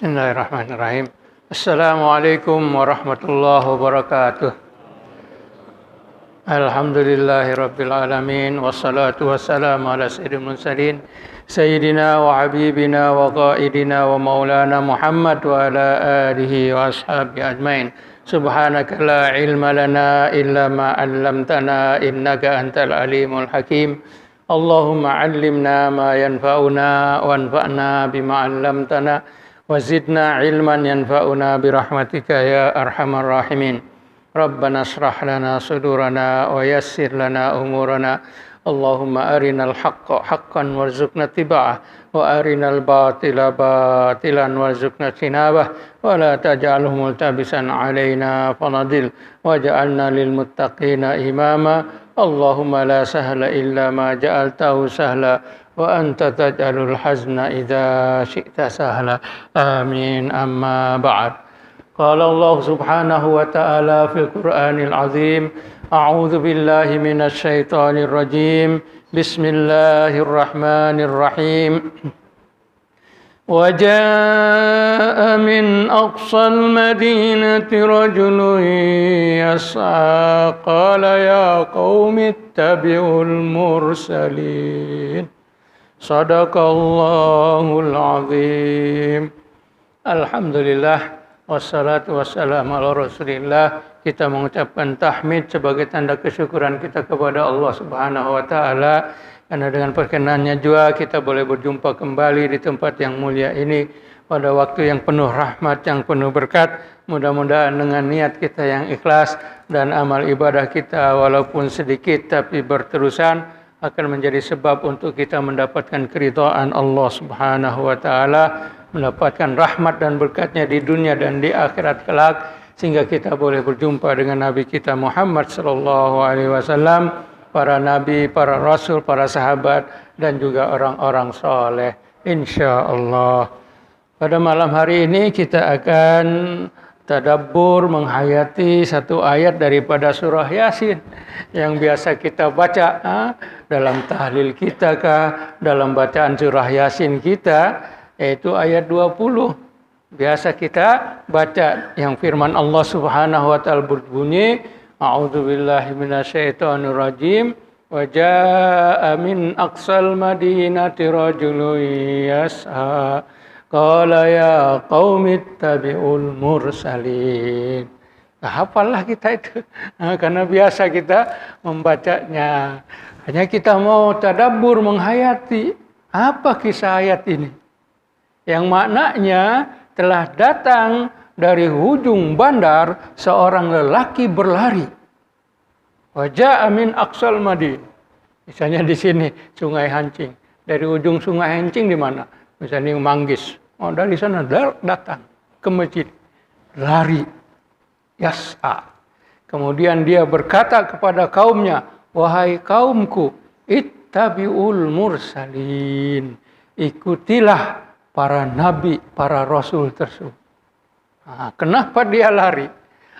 Bismillahirrahmanirrahim. Assalamualaikum warahmatullahi wabarakatuh. Alhamdulillahirabbil alamin wassalatu wassalamu ala sayyidil mursalin sayyidina wa habibina wa qaidina wa maulana Muhammad wa ala alihi wa ashabihi ajmain. Subhanaka la ilma lana illa ma 'allamtana innaka antal alimul hakim. Allahumma 'allimna ma yanfa'una wanfa'na bima 'allamtana wazidna ilman yanfa'una birahmatika ya arhamar rahimin. Rabbana shrah lana sudurana wa yassir lana umurana. Allahumma arinal haqqa haqqan warzuqna tiba'ah wa arinal batila batilan warzuqna tinabah wa la taj'alhu multabisan alaina fanadil waj'alna lil muttaqina imama. Allahumma la sahla illa ma ja'altahu sahla wa anta taj'alul hazna idza syi'ta sahla. Amin. Amma ba'd. Qala Allah subhanahu wa ta'ala fil Qur'anil azim. A'udzu billahi minasy syaithanir rajim. Bismillahirrahmanirrahim. وجاء من أقصى المدينة رجل يسعى قال يا قوم اتبعوا المرسلين صدق الله العظيم. Alhamdulillah wassalatu wassalamu ala Rasulillah. Kita mengucapkan tahmid sebagai tanda kesyukuran kita kepada Allah Subhanahu wa taala. Karena dengan perkenannya juga kita boleh berjumpa kembali di tempat yang mulia ini pada waktu yang penuh rahmat, yang penuh berkat. Mudah-mudahan dengan niat kita yang ikhlas dan amal ibadah kita walaupun sedikit tapi berterusan akan menjadi sebab untuk kita mendapatkan keridhaan Allah Subhanahu wa taala, mendapatkan rahmat dan berkatnya di dunia dan di akhirat kelak, sehingga kita boleh berjumpa dengan Nabi kita Muhammad sallallahu alaihi wasallam, para nabi, para rasul, para sahabat, dan juga orang-orang soleh, insyaallah. Pada malam hari ini kita akan tadabbur menghayati satu ayat daripada surah Yasin yang biasa kita baca dalam tahlil kita kah, dalam bacaan surah Yasin kita, yaitu ayat 20. Biasa kita baca yang firman Allah Subhanahu wa taala berbunyi, a'udzubillahi minasyaitonir rajim. Wa jaa'a min aqsal madinati rajulun yas'a qala ya qaumi ittabi'ul mursalin. Hafallah kita itu karena biasa kita membacanya. Hanya kita mau tadabbur menghayati apa kisah ayat ini yang maknanya telah datang dari hujung bandar seorang lelaki berlari. Wajah amin aqsal madin. Misalnya di sini Sungai Hancing. Dari ujung Sungai Hancing di mana? Misalnya Manggis. Oh, dari sana datang ke masjid. Lari. Yas'a. Kemudian dia berkata kepada kaumnya, wahai kaumku, ittabi'ul mursalin. Ikutilah para nabi, para rasul tersebut. Kenapa dia lari?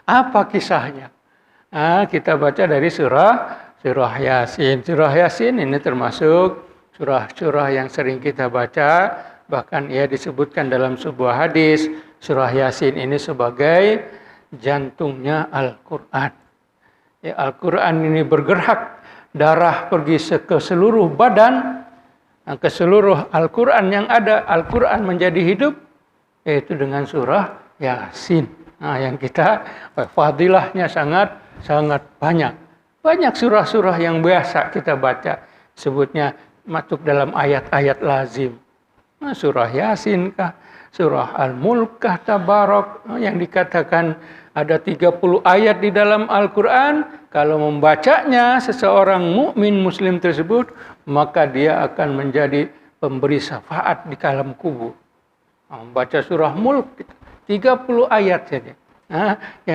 Apa kisahnya? Kita baca dari surah Yasin. Surah Yasin ini termasuk surah-surah yang sering kita baca. Bahkan ia disebutkan dalam sebuah hadis, surah Yasin ini sebagai jantungnya Al-Quran. Ya, Al-Quran ini bergerak, darah pergi ke seluruh badan, ke seluruh Al-Quran yang ada, Al-Quran menjadi hidup, yaitu dengan surah Yasin. Yang kita fadilahnya sangat banyak. Banyak surah-surah yang biasa kita baca, sebutnya masuk dalam ayat-ayat lazim. Surah Yasin kah, surah Al-Mulk kah, Tabarak, yang dikatakan ada 30 ayat di dalam Al-Quran. Kalau membacanya seseorang mukmin muslim tersebut, maka dia akan menjadi pemberi syafaat di alam kubur. Membaca surah Mulk 30 ayat saja.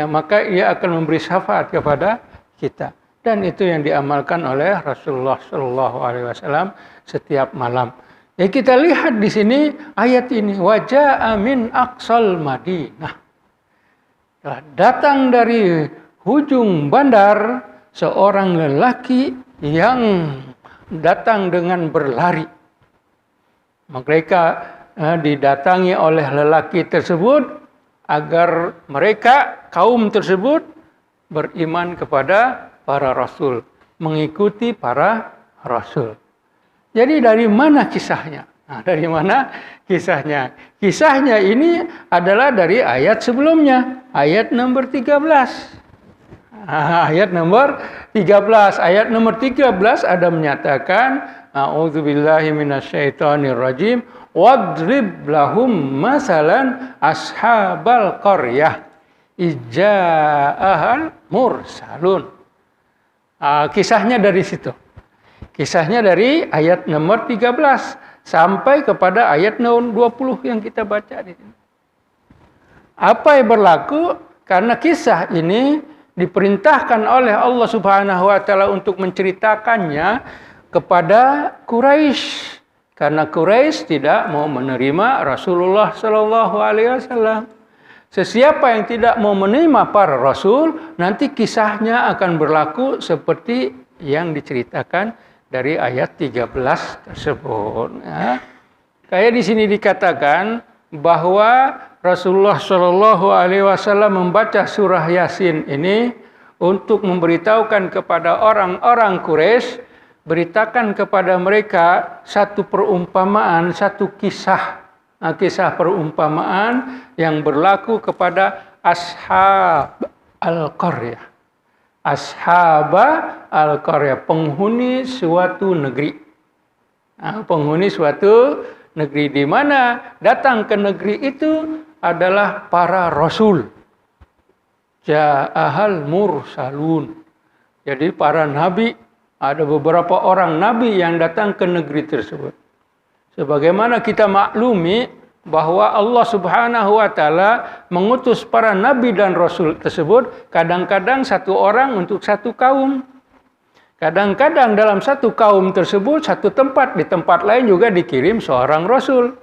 Maka ia akan memberi syafaat kepada kita. Dan itu yang diamalkan oleh Rasulullah sallallahu alaihi wasallam setiap malam. Ya, kita lihat di sini ayat ini, wajah min aqsal Madinah. Datang dari hujung bandar seorang lelaki yang datang dengan berlari. Mereka didatangi oleh lelaki tersebut agar mereka kaum tersebut beriman kepada para rasul, mengikuti para rasul. Jadi dari mana kisahnya? Nah, dari mana kisahnya? Kisahnya ini adalah dari ayat sebelumnya, ayat nomor 13. Ayat nomor 13. Ayat nomor 13 ada menyatakan, A'udzubillahi minasyaitonirrajim, wadrib lahum masalan ashabal qaryah ija'ahal mursalun. Kisahnya dari situ. Kisahnya dari ayat nomor 13 sampai kepada ayat nomor 20 yang kita baca di sini. Apa yang berlaku? Karena kisah ini diperintahkan oleh Allah Subhanahu wa taala untuk menceritakannya kepada Quraisy. Karena Quraisy tidak mau menerima Rasulullah sallallahu alaihi wasallam. Sesiapa yang tidak mau menerima para rasul, nanti kisahnya akan berlaku seperti yang diceritakan dari ayat 13 tersebut. Ya. Kayak di sini dikatakan bahwa Rasulullah Shallallahu Alaihi Wasallam membaca surah Yasin ini untuk memberitahukan kepada orang-orang Quraisy, beritakan kepada mereka satu perumpamaan, satu kisah perumpamaan yang berlaku kepada ashab al-qaryah. Ashaba al-qaryah, penghuni suatu negeri. Penghuni suatu negeri di mana datang ke negeri itu adalah para rasul. Ja'ahal mursalun. Jadi para nabi, ada beberapa orang nabi yang datang ke negeri tersebut. Sebagaimana kita maklumi bahwa Allah Subhanahu wa taala mengutus para nabi dan rasul tersebut kadang-kadang satu orang untuk satu kaum. Kadang-kadang dalam satu kaum tersebut, satu tempat, di tempat lain juga dikirim seorang rasul.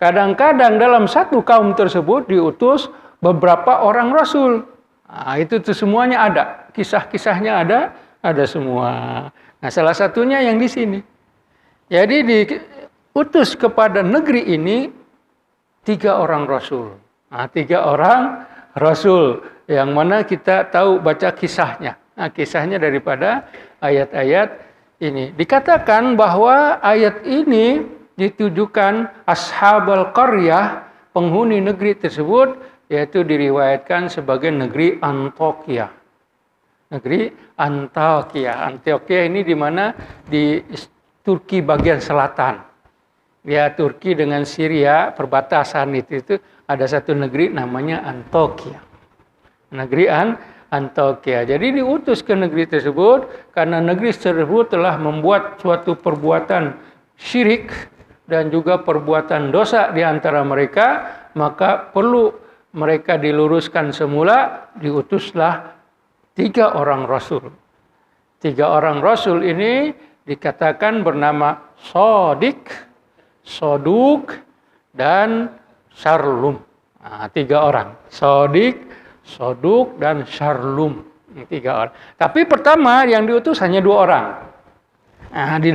Kadang-kadang dalam satu kaum tersebut diutus beberapa orang rasul. Itu semuanya ada, kisah-kisahnya ada semua. Nah, salah satunya yang di sini. Jadi diutus kepada negeri ini 3 orang rasul. 3 orang rasul yang mana kita tahu baca kisahnya. Kisahnya daripada ayat-ayat ini. Dikatakan bahwa ayat ini ditujukan ashabal qaryah, penghuni negeri tersebut, yaitu diriwayatkan sebagai negeri Antioquia. Negeri Antioquia. Antioquia ini di mana? Di Turki bagian selatan. Ya, Turki dengan Syria perbatasan itu ada satu negeri namanya Antioquia. Negeri Antioquia. Jadi diutus ke negeri tersebut karena negeri tersebut telah membuat suatu perbuatan syirik dan juga perbuatan dosa di antara mereka, maka perlu mereka diluruskan semula, diutuslah 3 orang rasul. 3 orang rasul ini dikatakan bernama Shadiq, Soduk, dan Syarlum. 3 orang. Shadiq, Soduk, dan Syarlum. 3 orang. Tapi pertama yang diutus hanya 2 orang. Di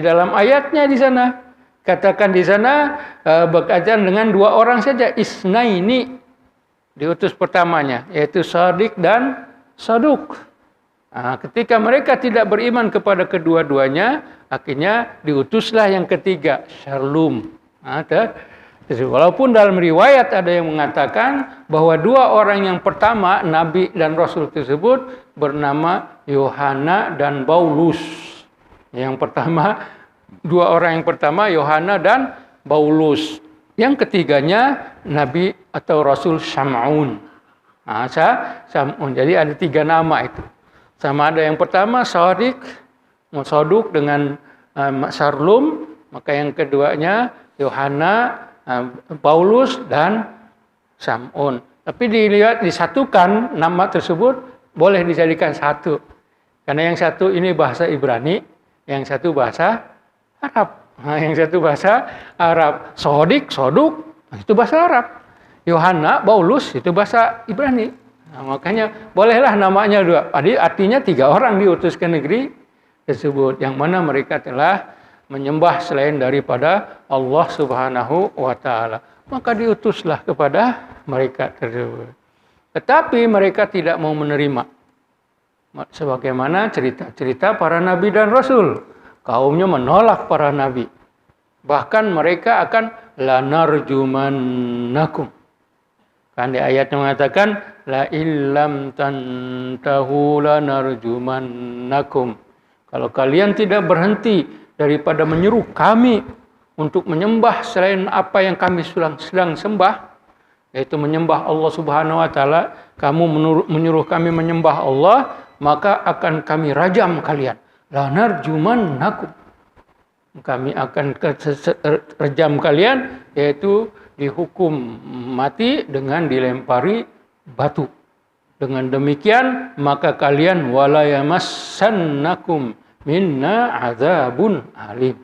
dalam ayatnya di sana katakan di sana berkaitan dengan 2 orang saja, isnaini diutus pertamanya, yaitu Shadiq dan Soduk. Ketika mereka tidak beriman kepada kedua-duanya, akhirnya diutuslah yang ketiga, Syarlum. Walaupun dalam riwayat ada yang mengatakan bahwa 2 orang yang pertama, Nabi dan Rasul tersebut, bernama Yohana dan Paulus. Yang pertama, 2 orang yang pertama, Yohana dan Paulus. Yang ketiganya, Nabi atau Rasul Sam'un. Sam'un. Jadi ada 3 nama itu. Sama ada yang pertama Shadiq, Soduk dengan Syarlum, maka yang keduanya Yohana, Paulus, dan Sam'un. Tapi dilihat disatukan nama tersebut boleh dijadikan satu. Karena yang satu ini bahasa Ibrani, yang satu bahasa Arab. Yang satu bahasa Arab. Shadiq, Soduk, itu bahasa Arab. Yohana, Paulus, itu bahasa Ibrani. Makanya bolehlah namanya 2. Artinya 3 orang diutus ke negeri tersebut, yang mana mereka telah menyembah selain daripada Allah Subhanahu wa taala. Maka diutuslah kepada mereka tersebut. Tetapi mereka tidak mau menerima. Sebagaimana cerita-cerita para nabi dan rasul. Kaumnya menolak para nabi. Bahkan mereka akan lanarjumannakum. Kan di ayat yang mengatakan la illam tantahu lanarjumannakum. Kalau kalian tidak berhenti daripada menyuruh kami untuk menyembah selain apa yang kami sedang sembah, yaitu menyembah Allah Subhanahu wa taala, kamu menyuruh kami menyembah Allah, maka akan kami rajam kalian. Lanarjumannakum. Kami akan rajam kalian, yaitu dihukum mati dengan dilempari batu. Dengan demikian maka kalian wala yamassannakum minna adzabun alim.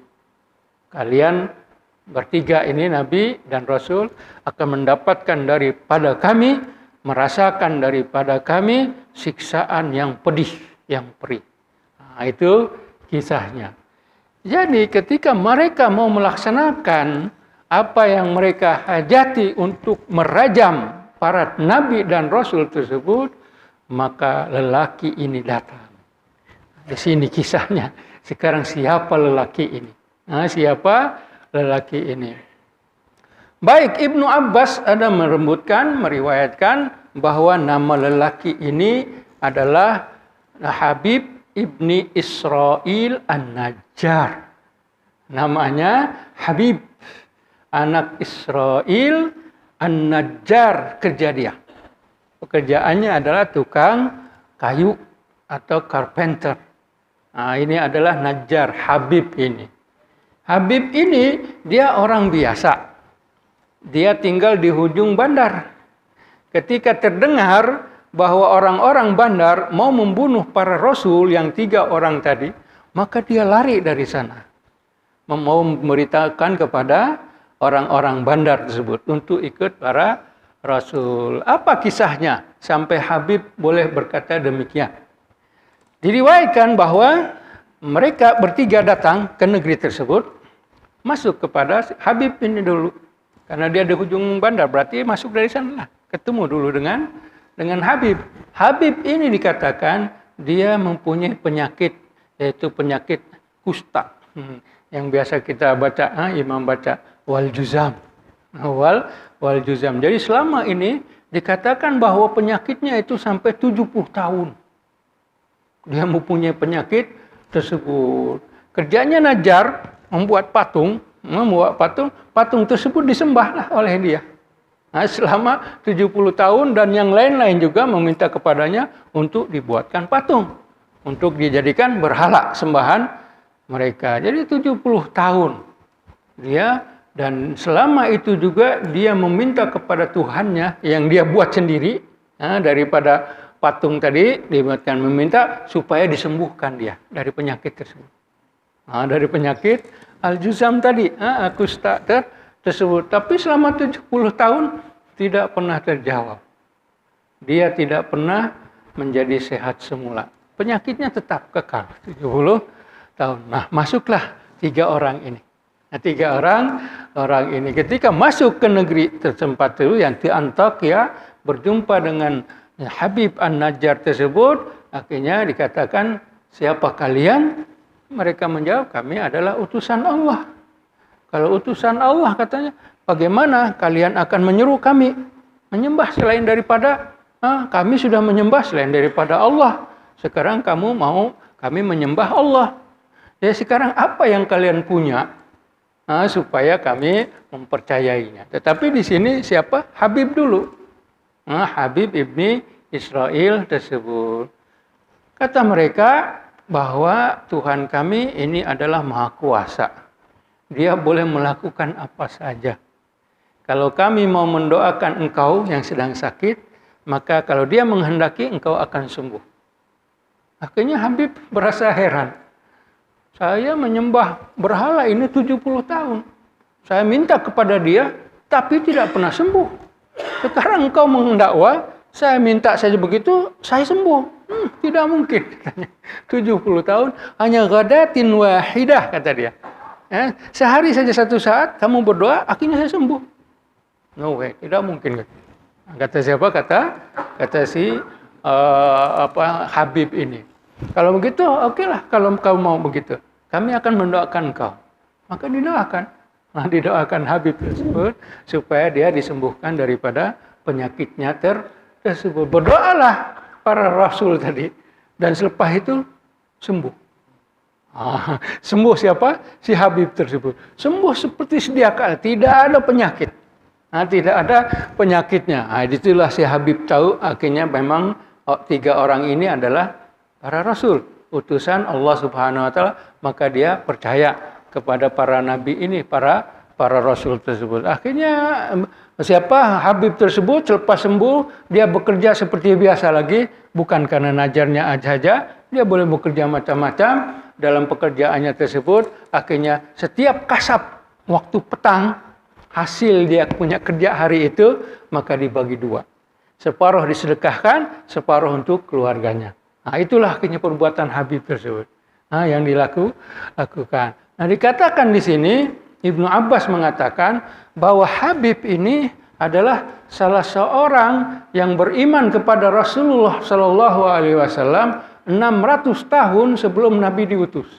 Kalian bertiga ini nabi dan rasul akan mendapatkan daripada kami, merasakan daripada kami siksaan yang pedih, yang perih. Nah, itu kisahnya. Jadi ketika mereka mau melaksanakan apa yang mereka hajati untuk merajam para nabi dan rasul tersebut, maka lelaki ini datang. Di sini kisahnya. Sekarang siapa lelaki ini? Nah, siapa lelaki ini? Baik, Ibnu Abbas ada meriwayatkan bahwa nama lelaki ini adalah Habib ibni Israil An-Najjar. Namanya Habib, anak Israil An-Najjar kerja dia. Pekerjaannya adalah tukang kayu atau carpenter. Nah, ini adalah Najjar, Habib ini. Habib ini dia orang biasa. Dia tinggal di hujung bandar. Ketika terdengar bahwa orang-orang bandar mau membunuh para rasul yang 3 orang tadi, maka dia lari dari sana. Mau memberitakan kepada orang-orang bandar tersebut untuk ikut para rasul. Apa kisahnya sampai Habib boleh berkata demikian? Diriwayatkan bahwa mereka bertiga datang ke negeri tersebut, masuk kepada Habib ini dulu. Karena dia di ujung bandar, berarti masuk dari sana lah. Ketemu dulu dengan Habib. Habib ini dikatakan dia mempunyai penyakit, yaitu penyakit kusta. Yang biasa kita baca, imam baca, wal juzam. Wal juzam. Jadi selama ini dikatakan bahwa penyakitnya itu sampai 70 tahun. Dia mempunyai penyakit tersebut. Kerjanya Najjar, membuat patung tersebut disembahlah oleh dia. Nah, selama 70 tahun dan yang lain-lain juga meminta kepadanya untuk dibuatkan patung. Untuk dijadikan berhala sembahan mereka. Jadi 70 tahun dia, dan selama itu juga dia meminta kepada Tuhannya yang dia buat sendiri, daripada patung tadi dibuatkan, meminta supaya disembuhkan dia dari penyakit tersebut. Dari penyakit al-juzam tadi, kusta tersebut. Tapi selama 70 tahun tidak pernah terjawab. Dia tidak pernah menjadi sehat semula. Penyakitnya tetap kekal 70 tahun. Nah, masuklah 3 orang ini. Nah, 3 orang ini ketika masuk ke negeri tempat itu yang di Antakya, berjumpa dengan Habib An-Najjar tersebut, akhirnya dikatakan, siapa kalian? Mereka menjawab, kami adalah utusan Allah. Kalau utusan Allah, katanya, bagaimana kalian akan menyuruh kami menyembah selain daripada, kami sudah menyembah selain daripada Allah. Sekarang kamu mau kami menyembah Allah. Ya, sekarang apa yang kalian punya supaya kami mempercayainya? Tetapi di sini siapa? Habib dulu. Habib ibni Israil tersebut. Kata mereka bahwa Tuhan kami ini adalah Maha Kuasa. Dia boleh melakukan apa saja. Kalau kami mau mendoakan engkau yang sedang sakit, maka kalau dia menghendaki engkau akan sembuh. Akhirnya Habib berasa heran. Saya menyembah berhala ini 70 tahun. Saya minta kepada dia, tapi tidak pernah sembuh. Sekarang engkau mendakwa, saya minta saja begitu, saya sembuh. Tidak mungkin, katanya. 70 tahun, hanya ghadatin wahidah, kata dia. Sehari saja satu saat kamu berdoa, akhirnya saya sembuh. No way, tidak mungkin. Kata siapa? Kata si Habib ini. Kalau begitu, oke lah. Kalau kamu mau begitu, kami akan mendoakan kau. Maka didoakan. Nah, didoakan Habib tersebut supaya dia disembuhkan daripada penyakitnya tersebut. Berdoalah para rasul tadi, dan selepas itu sembuh. Sembuh siapa? Si Habib tersebut. Sembuh seperti sedia kala, tidak ada penyakit. Tidak ada penyakitnya. Itulah si Habib tahu akhirnya memang 3 orang ini adalah para rasul, utusan Allah Subhanahu wa taala, maka dia percaya kepada para nabi ini, para rasul tersebut. Akhirnya siapa Habib tersebut selepas sembuh, dia bekerja seperti biasa lagi, bukan karena najarnya saja, dia boleh bekerja macam-macam dalam pekerjaannya tersebut. Akhirnya setiap kasab waktu petang, hasil dia punya kerja hari itu, maka dibagi 2. Separuh disedekahkan, separuh untuk keluarganya. Itulah akhirnya perbuatan Habib tersebut. Yang dilakukan. Dikatakan di sini, Ibnu Abbas mengatakan bahwa Habib ini adalah salah seorang yang beriman kepada Rasulullah Shallallahu Alaihi Wasallam 600 tahun sebelum Nabi diutus.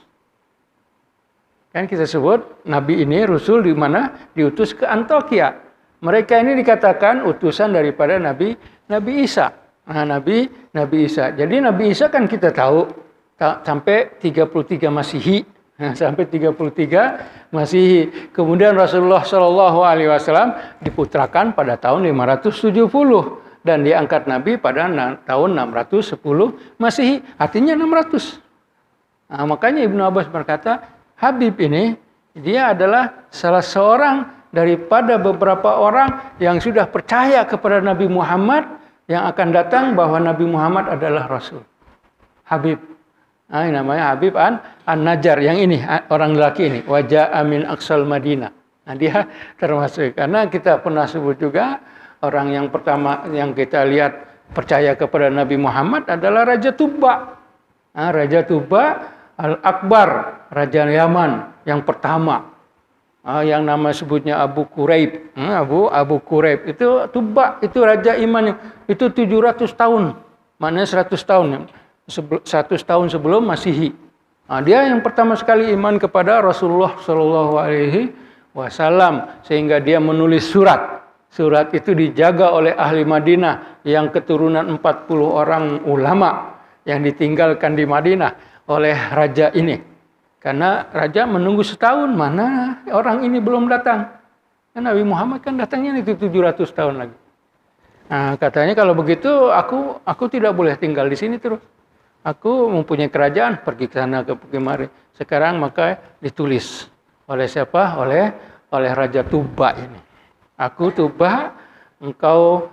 Kan kita sebut Nabi ini Rasul di mana diutus ke Antioquia. Mereka ini dikatakan utusan daripada Nabi Isa. Nabi Isa. Jadi Nabi Isa kan kita tahu sampai 33 Masehi. Sampai 33 Masehi. Kemudian Rasulullah Shallallahu Alaihi Wasallam diputrakan pada tahun 570 dan diangkat Nabi pada tahun 610 Masehi. Artinya 600. Makanya Ibnu Abbas berkata, Habib ini dia adalah salah seorang daripada beberapa orang yang sudah percaya kepada Nabi Muhammad, yang akan datang bahwa Nabi Muhammad adalah Rasul. Habib. Ini namanya Habib An-Najjar. Yang ini, orang lelaki ini. Wajah Amin Aqsal Madinah. Dia termasuk. Karena kita pernah sebut juga, orang yang pertama yang kita lihat percaya kepada Nabi Muhammad adalah Raja Tuba. Raja Tuba Al-Akbar. Raja Yaman yang pertama. Yang nama sebutnya Abu Quraib. Abu Quraib itu Tuba, itu raja iman itu 700 tahun. Maknanya 100 tahun. 100 tahun sebelum Masehi. Dia yang pertama sekali iman kepada Rasulullah Shallallahu Alaihi Wasallam sehingga dia menulis surat. Surat itu dijaga oleh ahli Madinah yang keturunan 40 orang ulama yang ditinggalkan di Madinah oleh raja ini. Karena raja menunggu setahun, mana orang ini belum datang. Karena Nabi Muhammad kan datangnya itu 700 tahun lagi. Katanya kalau begitu aku tidak boleh tinggal di sini terus. Aku mempunyai kerajaan, pergi ke sana ke kemari. Sekarang maka ditulis oleh siapa? Oleh Raja Tuba ini. Aku Tuba, engkau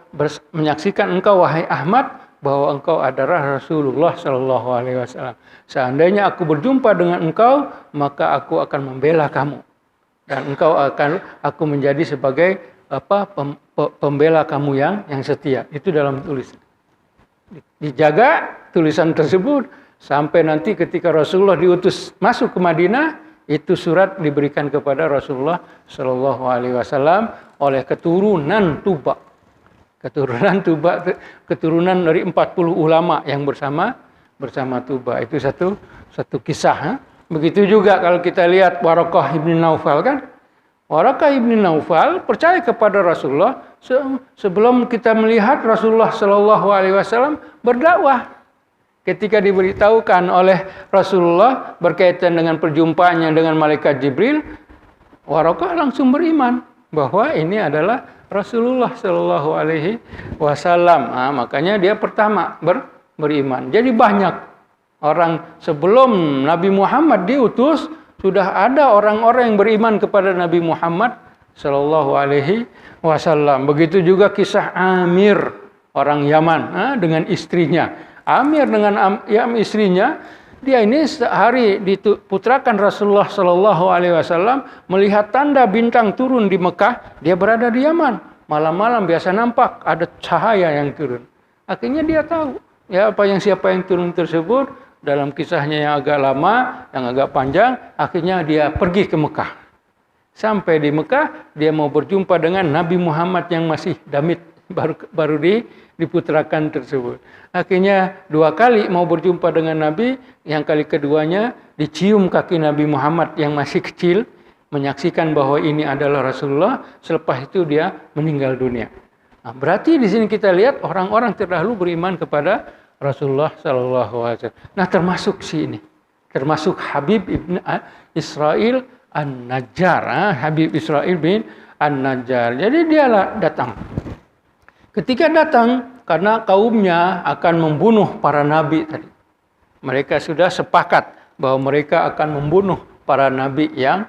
menyaksikan engkau wahai Ahmad bahwa engkau adalah Rasulullah Shallallahu Alaihi Wasallam. Seandainya aku berjumpa dengan engkau, maka aku akan membela kamu dan aku menjadi sebagai pembela kamu yang setia. Itu dalam tulisan. Dijaga tulisan tersebut sampai nanti ketika Rasulullah diutus masuk ke Madinah, itu surat diberikan kepada Rasulullah Shallallahu Alaihi Wasallam oleh keturunan Tuba. Keturunan dari 40 ulama yang bersama Tuba. Itu satu kisah. Begitu juga kalau kita lihat Waraqah ibn Naufal kan. Waraqah ibn Naufal percaya kepada Rasulullah sebelum kita melihat Rasulullah Shallallahu Alaihi Wasallam berdakwah. Ketika diberitahukan oleh Rasulullah berkaitan dengan perjumpaannya dengan malaikat Jibril, Waraqah langsung beriman bahwa ini adalah Rasulullah Shallallahu Alaihi Wasallam. Makanya dia pertama beriman. Jadi banyak orang sebelum Nabi Muhammad diutus sudah ada orang-orang yang beriman kepada Nabi Muhammad Shallallahu Alaihi Wasallam. Begitu juga kisah Amir orang Yaman dengan istrinya. Amir dengan istrinya, dia ini sehari diputrakan Rasulullah Shallallahu Alaihi Wasallam melihat tanda bintang turun di Mekah, dia berada di Yaman. Malam-malam biasa nampak ada cahaya yang turun. Akhirnya dia tahu, siapa yang turun tersebut dalam kisahnya yang agak lama, yang agak panjang, akhirnya dia pergi ke Mekah. Sampai di Mekah, dia mau berjumpa dengan Nabi Muhammad yang masih damit, baru diputrakan tersebut. Akhirnya 2 kali mau berjumpa dengan Nabi, yang kali keduanya dicium kaki Nabi Muhammad yang masih kecil, menyaksikan bahwa ini adalah Rasulullah. Selepas itu dia meninggal dunia. Nah, berarti di sini kita lihat orang-orang terdahulu beriman kepada Rasulullah Sallallahu Alaihi Wasallam. Nah, termasuk ini, termasuk Habib ibn Israil An-Najjar, Habib Israil bin An-Najjar. Jadi dialah datang. Ketika datang, karena kaumnya akan membunuh para nabi tadi. Mereka sudah sepakat bahwa mereka akan membunuh para nabi yang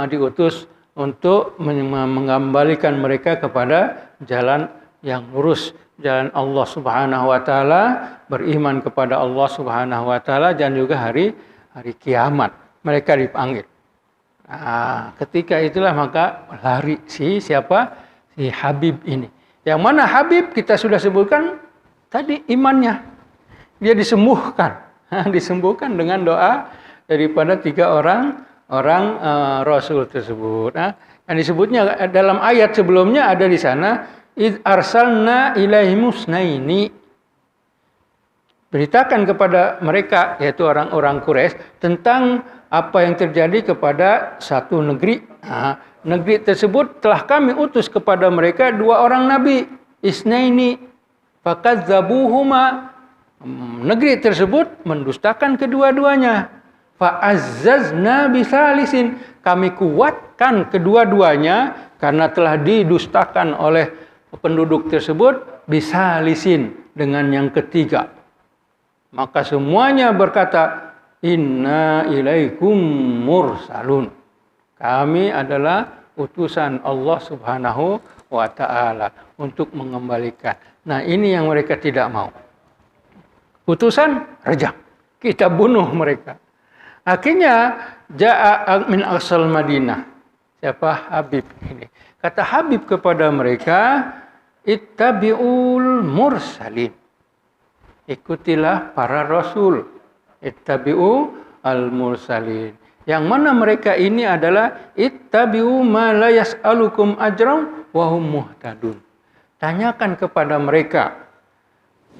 diutus untuk mengembalikan mereka kepada jalan yang lurus, jalan Allah Subhanahu wa taala, beriman kepada Allah Subhanahu wa taala dan juga hari kiamat. Mereka dipanggil. Nah, ketika itulah maka lari si Habib ini. Yang mana Habib kita sudah sebutkan tadi imannya. Dia disembuhkan. Disembuhkan dengan doa daripada 3 orang Rasul tersebut. Nah, yang disebutnya dalam ayat sebelumnya ada di sana, id arsalna ilaihim musnaini. Beritakan kepada mereka, yaitu orang-orang Quraisy, tentang apa yang terjadi kepada satu negeri. Nah, negeri tersebut telah kami utus kepada mereka 2 orang nabi, isnaini fakazzabuhuma. Negeri tersebut mendustakan kedua-duanya. Fa'azzazna bisalisin. Kami kuatkan kedua-duanya karena telah didustakan oleh penduduk tersebut, bisalisin, dengan yang ketiga. Maka semuanya berkata, inna ilaikum mursalun. Kami adalah utusan Allah Subhanahu wa taala untuk mengembalikan. Nah, ini yang mereka tidak mau. Utusan rejam. Kita bunuh mereka. Akhirnya ja'a min asal Madinah. Siapa? Habib ini. Kata Habib kepada mereka, ittabi'ul mursalin. Ikutilah para rasul. Ittabi'u al-mursalin. Yang mana mereka ini adalah ittabi'u ma la yas'alukum ajran wa hum muhtadun. Tanyakan kepada mereka,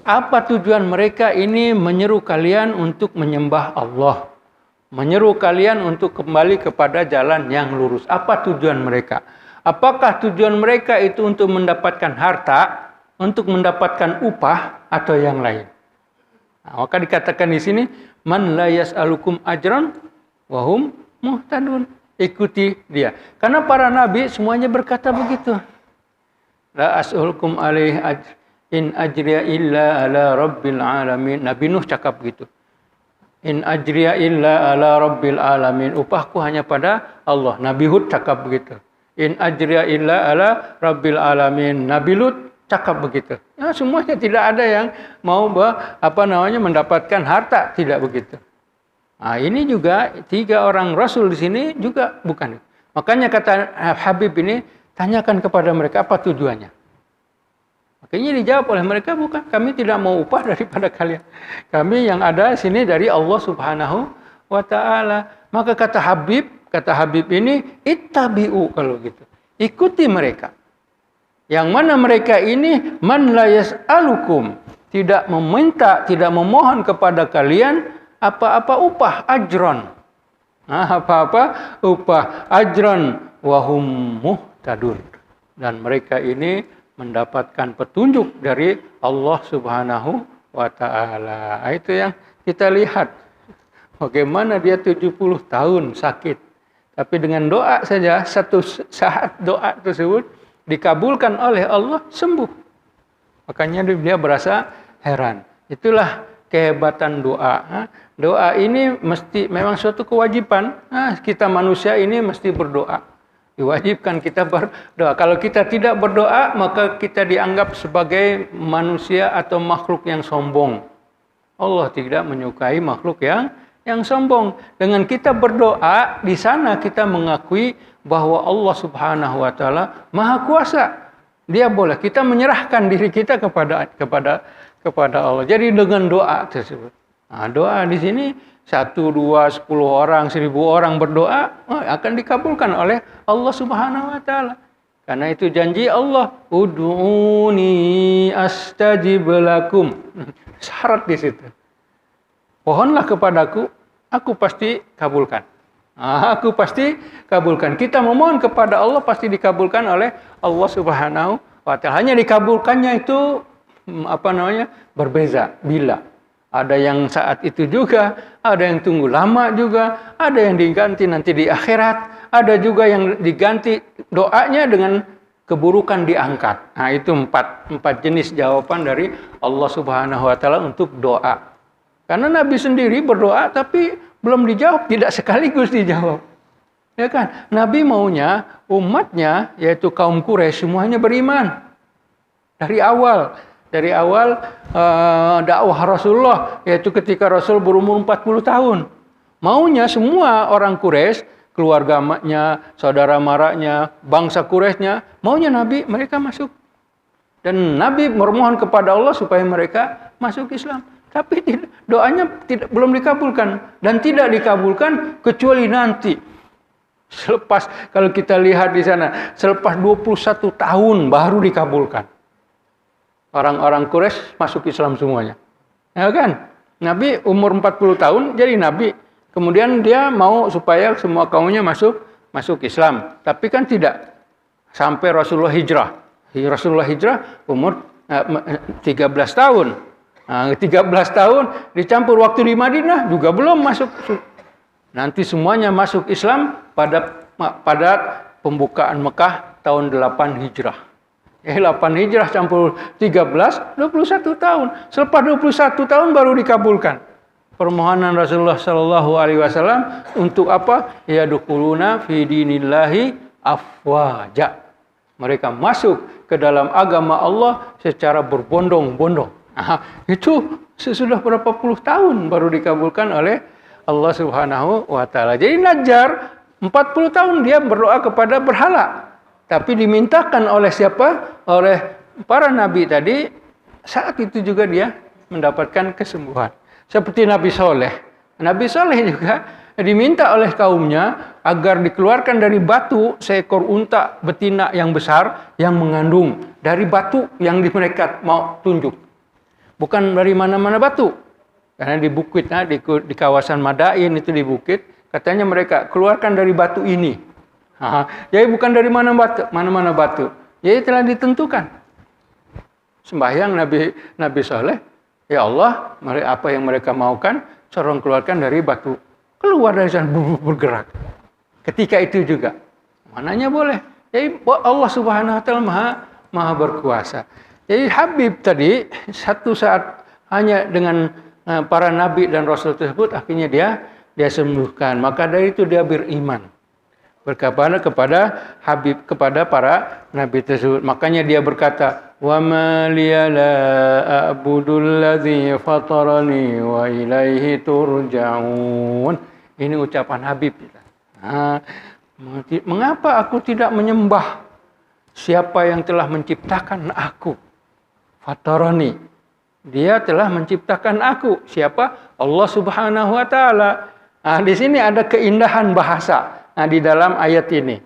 apa tujuan mereka ini menyeru kalian untuk menyembah Allah? Menyeru kalian untuk kembali kepada jalan yang lurus. Apa tujuan mereka? Apakah tujuan mereka itu untuk mendapatkan harta, untuk mendapatkan upah, atau yang lain? Nah, maka dikatakan di sini, man la yas'alukum ajran wa hum muhtadun. Ikuti dia. Karena para nabi semuanya berkata begitu. La as'alukum alaihi in ajriya illa ala rabbil alamin. Nabi Nuh cakap begitu. In ajriya illa ala rabbil alamin. Upahku hanya pada Allah. Nabi Hud cakap begitu. In ajriya illa ala rabbil alamin. Nabi Lut cakap begitu. Ya, semuanya tidak ada yang mau mendapatkan harta, tidak begitu. Nah, ini juga 3 orang rasul di sini juga bukan. Makanya kata Habib ini, tanyakan kepada mereka apa tujuannya. Makanya dijawab oleh mereka, bukan, kami tidak mau upah daripada kalian. Kami yang ada sini dari Allah Subhanahu wa taala. Maka kata Habib ini, ittabi'u, kalau gitu. Ikuti mereka. Yang mana mereka ini man la yas'alukum, tidak meminta, tidak memohon kepada kalian apa-apa upah, ajron. Nah, apa-apa upah, ajron wa hum muhtadun. Dan mereka ini mendapatkan petunjuk dari Allah Subhanahu wa taala. Itu yang kita lihat. Bagaimana dia 70 tahun sakit. Tapi dengan doa saja, satu saat doa tersebut dikabulkan oleh Allah, sembuh. Makanya dia berasa heran. Itulah kehebatan doa. Doa ini mesti memang suatu kewajiban. Kita manusia ini mesti berdoa. Diwajibkan kita berdoa. Kalau kita tidak berdoa, maka kita dianggap sebagai manusia atau makhluk yang sombong. Allah tidak menyukai makhluk yang sombong. Dengan kita berdoa, di sana kita mengakui bahwa Allah Subhanahu wa taala Maha Kuasa. Dia boleh kita menyerahkan diri kita kepada Allah. Jadi dengan doa tersebut. Nah, doa di sini 1, 2, 10 orang, 1000 orang berdoa akan dikabulkan oleh Allah Subhanahu wa taala. Karena itu janji Allah, ud'uni astajib lakum. Syarat di situ. Pohonlah kepadaku, aku pasti kabulkan. Aku pasti kabulkan. Kita memohon kepada Allah pasti dikabulkan oleh Allah Subhanahu wa taala. Hanya dikabulkannya itu berbeza bila. Ada yang saat itu juga, ada yang tunggu lama juga, ada yang diganti nanti di akhirat, ada juga yang diganti doanya dengan keburukan diangkat. Nah, itu empat jenis jawaban dari Allah Subhanahu wa taala untuk doa. Karena Nabi sendiri berdoa tapi belum dijawab, tidak sekaligus dijawab. Ya kan? Nabi maunya umatnya yaitu kaum Quraisy semuanya beriman. Dari awal dakwah Rasulullah, yaitu ketika Rasul berumur 40 tahun. Maunya semua orang Quraisy, keluarganya, saudara maranya, bangsa Quraisynya, maunya Nabi mereka masuk. Dan Nabi memohon kepada Allah supaya mereka masuk Islam. Tapi doanya belum dikabulkan. Dan tidak dikabulkan kecuali nanti. Selepas, kalau kita lihat di sana, selepas 21 tahun baru dikabulkan. Orang-orang Quraisy masuk Islam semuanya. Ya kan? Nabi umur 40 tahun jadi Nabi. Kemudian dia mau supaya semua kaumnya masuk Islam. Tapi kan tidak. Sampai Rasulullah hijrah. Rasulullah hijrah umur 13 tahun. 13 tahun dicampur waktu di Madinah juga belum masuk. Nanti semuanya masuk Islam pada pembukaan Mekah tahun 8 Hijrah. 8 Hijrah campur 13, 21 tahun. Selepas 21 tahun baru dikabulkan permohonan Rasulullah sallallahu alaihi wasallam untuk apa? Yadkhuluna fi dinillahi afwaja. Mereka masuk ke dalam agama Allah secara berbondong-bondong. Itu sesudah berapa puluh tahun baru dikabulkan oleh Allah Subhanahu wa taala. Jadi Najjar 40 tahun dia berdoa kepada berhala. Tapi dimintakan oleh siapa? Oleh para nabi tadi. Saat itu juga dia mendapatkan kesembuhan. Seperti Nabi Soleh. Nabi Soleh juga diminta oleh kaumnya agar dikeluarkan dari batu seekor unta betina yang besar yang mengandung dari batu yang mereka mau tunjuk. Bukan dari mana-mana batu. Karena di bukit, di kawasan Madain itu di bukit, katanya mereka keluarkan dari batu ini. Jadi bukan dari mana-mana batu. Jadi telah ditentukan. Sembahyang Nabi Soleh, ya Allah, apa yang mereka maukan, sorong keluarkan dari batu. Keluar dari sana, bergerak. Ketika itu juga, mananya boleh. Jadi Allah Subhanahu wa taala maha berkuasa. Jadi Habib tadi satu saat hanya dengan para nabi dan rasul tersebut akhirnya dia sembuhkan. Maka dari itu dia beriman. Kepada Habib, kepada para nabi tersebut. Makanya dia berkata, wa ma liya la a'budul ladzi fatarani wa ilaihi turja'un. Ini ucapan Habib kita. Mengapa aku tidak menyembah siapa yang telah menciptakan aku? Fatarani. Dia telah menciptakan aku. Siapa? Allah Subhanahu wa taala. Di sini ada keindahan bahasa. Di dalam ayat ini,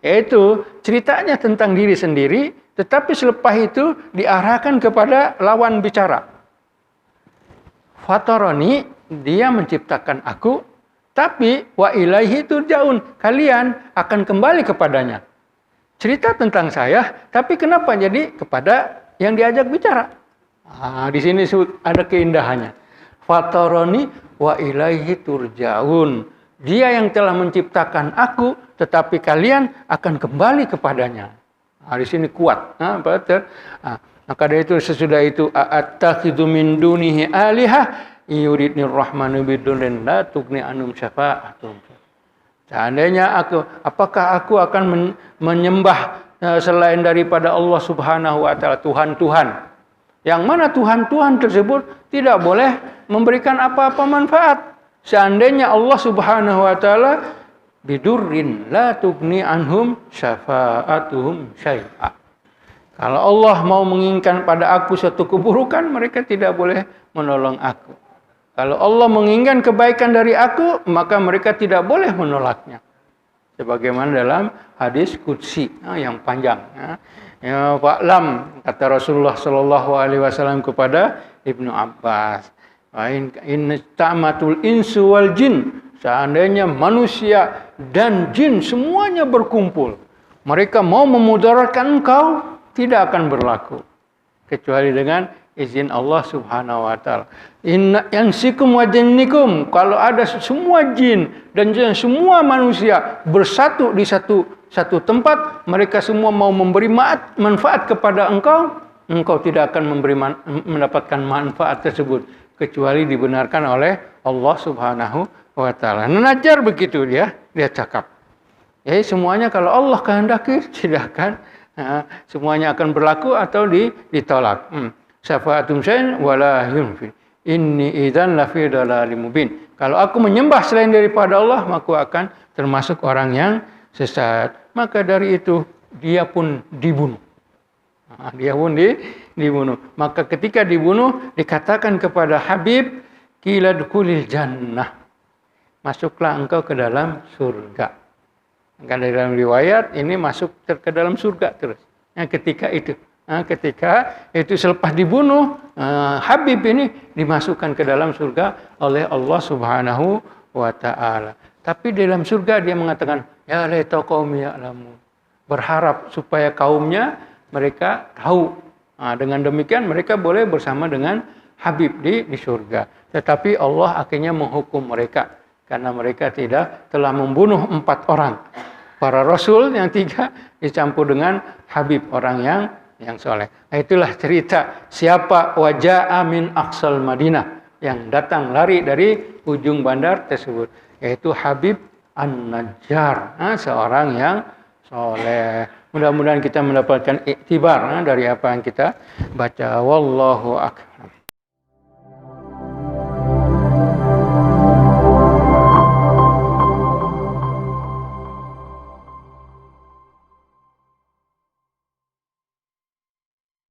yaitu ceritanya tentang diri sendiri, tetapi selepas itu diarahkan kepada lawan bicara. Fatarani, dia menciptakan aku, tapi wa ilaihi turja'un, kalian akan kembali kepadanya. Cerita tentang saya, tapi kenapa jadi kepada yang diajak bicara? Di sini ada keindahannya. Fatarani wa ilaihi turja'un. Dia yang telah menciptakan aku, tetapi kalian akan kembali kepadanya. Di sini kuat. Maka dari itu sesudah itu attakhidhu min dunihi alihah yuridnir rahmanu bidurrin la tughni anhum syafa'atuhum. Seandainya apakah aku akan menyembah selain daripada Allah Subhanahu wa taala Tuhan-Tuhan? Yang mana Tuhan-Tuhan tersebut tidak boleh memberikan apa-apa manfaat. Seandainya Allah Subhanahu wa taala bidurrin la tughni anhum syafa'atuhum syai'a. Kalau Allah mau menginginkan pada aku suatu keburukan, mereka tidak boleh menolong aku. Kalau Allah menginginkan kebaikan dari aku, maka mereka tidak boleh menolaknya. Sebagaimana dalam hadis qudsi yang panjang. Ya, Fa'lam, kata Rasulullah sallallahu alaihi wasallam kepada Ibnu Abbas. In ta'matul insu wal jin, seandainya manusia dan jin semuanya berkumpul, mereka mau memudaratkan engkau, tidak akan berlaku kecuali dengan izin Allah Subhanahu wa taala. Inna yansikum wa jinnikum, kalau ada semua jin dan semua manusia bersatu di satu tempat, mereka semua mau memberi manfaat kepada engkau, engkau tidak akan mendapatkan manfaat tersebut kecuali dibenarkan oleh Allah Subhanahu wa taala. Najar begitu dia cakap. Ya, semuanya kalau Allah kehendaki tidak akan semuanya akan berlaku atau ditolak. Syafa'atum syai'in wala yunfi. Inni idzan lafi dhalalim mubin. Kalau aku menyembah selain daripada Allah, maka aku akan termasuk orang yang sesat. Maka dari itu dia pun dibunuh. Dia pun dibunuh. Maka ketika dibunuh dikatakan kepada Habib, qila dkhulil jannah. Masuklah engkau ke dalam surga. Karena dalam riwayat ini masuk ke dalam surga terus. Ketika itu selepas dibunuh, Habib ini dimasukkan ke dalam surga oleh Allah Subhanahu wa taala. Tapi dalam surga dia mengatakan, ya laita qaumi ya'lamun. Berharap supaya kaumnya mereka tahu. Dengan demikian mereka boleh bersama dengan Habib di surga. Tetapi Allah akhirnya menghukum mereka karena mereka telah membunuh 4 orang. Para rasul yang 3 dicampur dengan Habib, orang yang soleh. Itulah cerita siapa waja'a min aqsal Madinah, yang datang lari dari ujung bandar tersebut, yaitu Habib An-Najjar, seorang yang soleh. Mudah-mudahan kita mendapatkan iktibar dari apa yang kita baca. Wallahu akbar.